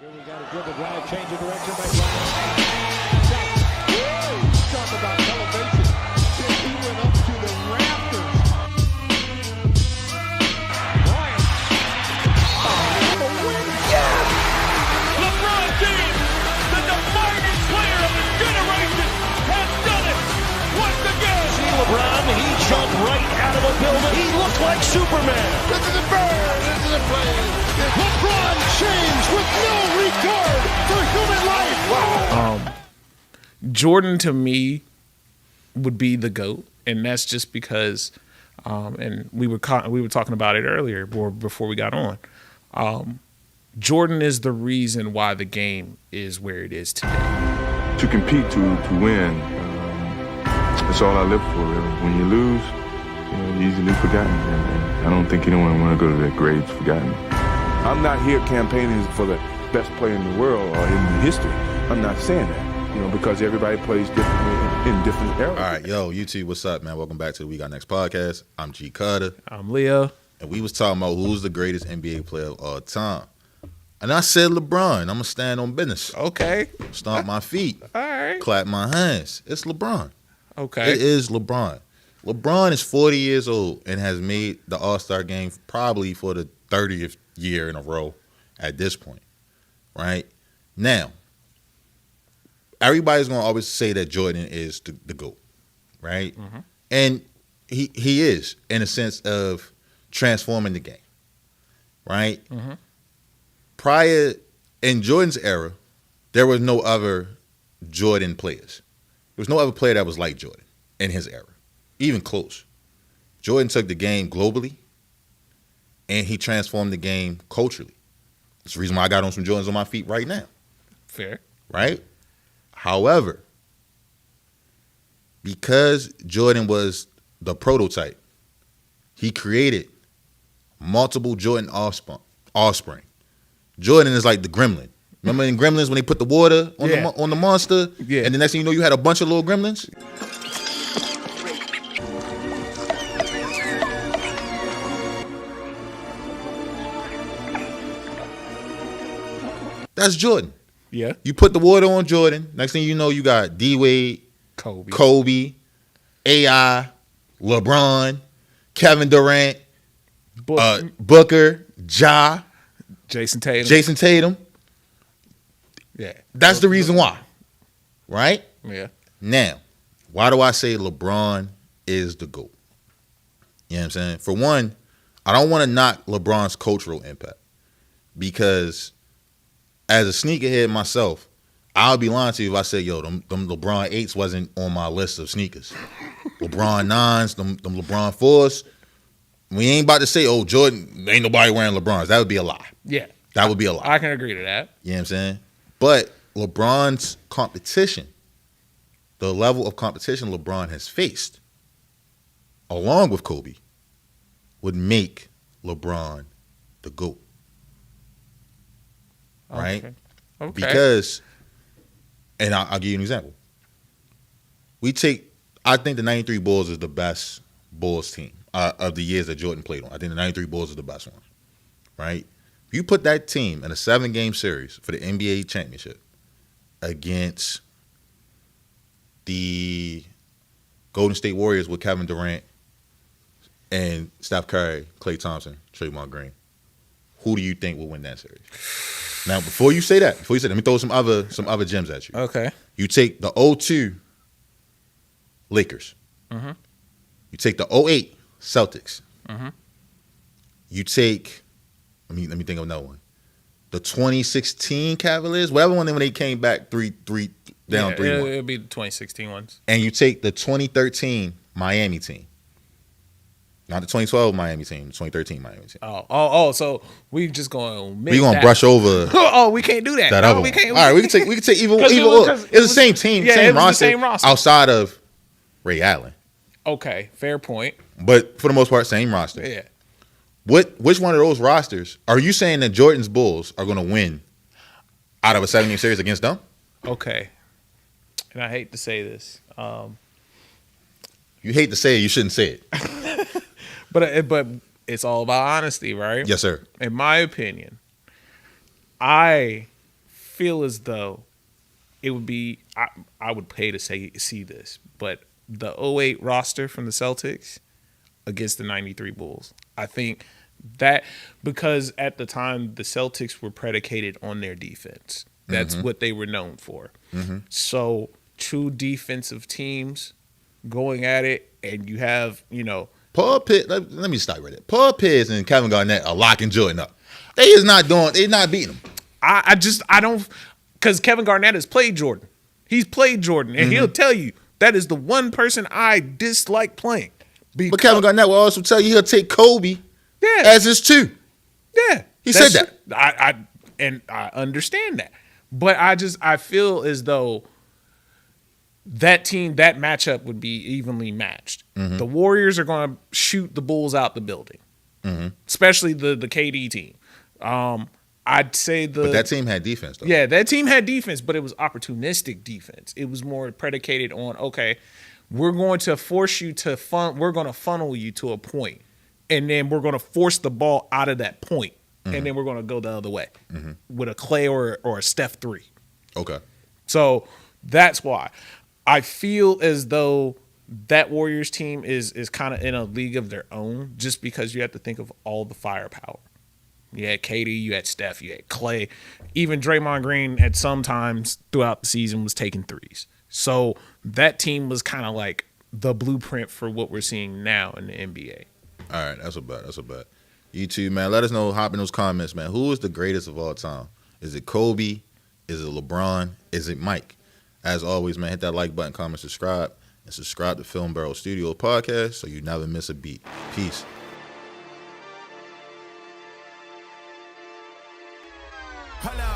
Here we got a dribble drive, change of direction by Bryant. Talk about elevation. He went up to the rafters. Bryant. Oh, win. Yes! LeBron James, the defining player of his generation, has done it once again. See LeBron, he jumped right out of the building. He looked like Superman. This is a bird. This is a plane. LeBron James with no regard for human life. Jordan to me would be the GOAT, and that's just because, and we were talking about it earlier or before we got on. Jordan is the reason why the game is where it is today. To compete, to win, that's all I live for. Really. When you lose, you're easily forgotten, and I don't think anyone want to go to that grave forgotten. I'm not here campaigning for the best player in the world or in history. I'm not saying that, because everybody plays differently in different eras. All right, yo, UT, what's up, man? Welcome back to the We Got Next podcast. I'm G Carter. I'm Leo. And we was talking about who's the greatest NBA player of all time. And I said LeBron. I'm going to stand on business. Okay. Stomp my feet. All right. Clap my hands. It's LeBron. Okay. It is LeBron. LeBron is 40 years old and has made the All-Star game probably for the 30th year in a row at this point, right? Now, everybody's going to always say that Jordan is the GOAT, right? Mm-hmm. And he is, in a sense of transforming the game, right? Mm-hmm. Prior, in Jordan's era, there was no other Jordan players. There was no other player that was like Jordan in his era, even close. Jordan took the game globally, and he transformed the game culturally. That's the reason why I got on some Jordans on my feet right now. Fair. Right? However, because Jordan was the prototype, he created multiple Jordan offspring. Jordan is like the gremlin. Remember in Gremlins when they put the water on the monster? Yeah. And the next thing you know, you had a bunch of little gremlins? That's Jordan. Yeah. You put the water on Jordan. Next thing you know, you got D-Wade, Kobe, AI, LeBron, Kevin Durant, Booker, Ja, Jason Tatum. Yeah. That's the reason why. Right? Yeah. Now, why do I say LeBron is the GOAT? You know what I'm saying? For one, I don't want to knock LeBron's cultural impact because as a sneakerhead myself, I'll be lying to you if I say, yo, them LeBron 8s wasn't on my list of sneakers. LeBron 9s, them LeBron 4s. We ain't about to say, oh, Jordan, ain't nobody wearing LeBrons. That would be a lie. Yeah. That would be a lie. I can agree to that. You know what I'm saying? But LeBron's competition, the level of competition LeBron has faced, along with Kobe, would make LeBron the GOAT. Right? Okay. Because, and I'll give you an example. I think the 93 Bulls is the best Bulls team of the years that Jordan played on. I think the 93 Bulls is the best one. Right? If you put that team in a 7-game series for the NBA championship against the Golden State Warriors with Kevin Durant and Steph Curry, Klay Thompson, Draymond Green, who do you think will win that series? Now, before you say that, let me throw some other gems at you. Okay. You take the 02 Lakers. Mm-hmm. You take the 08 Celtics. Mm-hmm. You take, let me think of another one. The 2016 Cavaliers, whatever one when they came back 3-1. It'll be the 2016 ones. And you take the 2013 Miami team. Not the 2012 Miami team, the 2013 Miami team. Oh, so we just going to brush over. Oh, we can't do that. No, we can't. All right, we can take either it's the same team, same roster outside of Ray Allen. Okay, fair point. But for the most part, same roster. Yeah. Which one of those rosters are you saying that Jordan's Bulls are going to win out of a 7-game series against them? Okay. And I hate to say this. You hate to say it, you shouldn't say it. But it's all about honesty, right? Yes, sir. In my opinion, I feel as though it would be I would pay to see this, but the 08 roster from the Celtics against the 93 Bulls. I think that because at the time the Celtics were predicated on their defense. That's what they were known for. So two defensive teams going at it, and you have, Paul Pierce. Let me stop right there. Paul Pierce and Kevin Garnett are locking Jordan up. They're not beating him. I don't, because Kevin Garnett has played Jordan. He's played Jordan, and he'll tell you that is the one person I dislike playing. But Kevin Garnett will also tell you he'll take Kobe as his two. Yeah. He said that. I understand that. But I feel as though that matchup would be evenly matched. The Warriors are going to shoot the Bulls out the building, especially the KD team. I'd say but that team had defense, though. Yeah, that team had defense, but it was opportunistic defense. It was more predicated on, okay, we're going to force you to we're going to funnel you to a point, and then we're going to force the ball out of that point, and then we're going to go the other way with a Clay or a Steph 3. Okay. So that's why I feel as though that Warriors team is kind of in a league of their own, just because you have to think of all the firepower. You had KD, you had Steph, you had Clay. Even Draymond Green at some times throughout the season was taking threes. So that team was kind of like the blueprint for what we're seeing now in the NBA. All right, that's a bet. You two, man, let us know. Hop in those comments, man. Who is the greatest of all time? Is it Kobe? Is it LeBron? Is it Mike? As always, man, hit that like button, comment, subscribe, and subscribe to Film Barrel Studio Podcast so you never miss a beat. Peace. Hello.